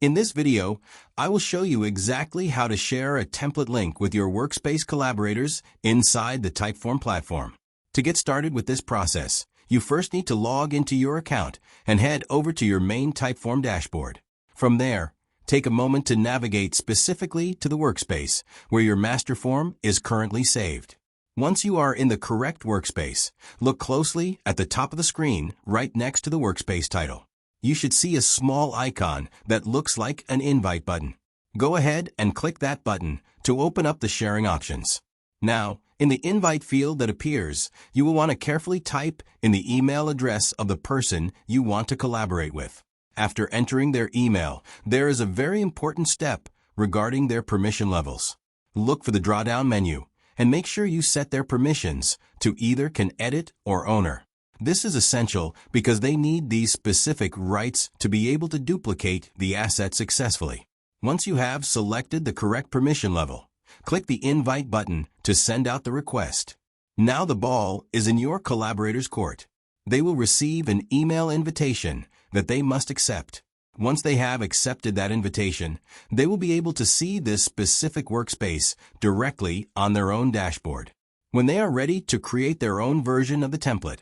In this video, I will show you exactly how to share a template link with your Workspace collaborators inside the Typeform platform. To get started with this process, you first need to log into your account and head over to your main Typeform dashboard. From there, take a moment to navigate specifically to the workspace where your master form is currently saved. Once you are in the correct workspace, look closely at the top of the screen right next to the workspace title. You should see a small icon that looks like an invite button. Go ahead and click that button to open up the sharing options. Now, in the invite field that appears, you will want to carefully type in the email address of the person you want to collaborate with. After entering their email, there is a very important step regarding their permission levels. Look for the drop-down menu and make sure you set their permissions to either can edit or owner. This is essential because they need these specific rights to be able to duplicate the asset successfully. Once you have selected the correct permission level, click the Invite button to send out the request. Now the ball is in your collaborators' court. They will receive an email invitation that they must accept. Once they have accepted that invitation, they will be able to see this specific workspace directly on their own dashboard. When they are ready to create their own version of the template,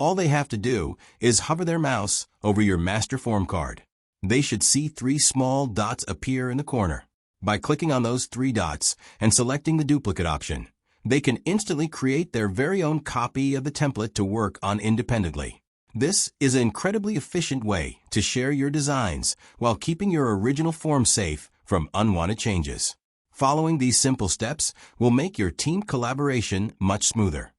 all they have to do is hover their mouse over your master form card. They should see 3 small dots appear in the corner. By clicking on those 3 dots and selecting the duplicate option, they can instantly create their very own copy of the template to work on independently. This is an incredibly efficient way to share your designs while keeping your original form safe from unwanted changes. Following these simple steps will make your team collaboration much smoother.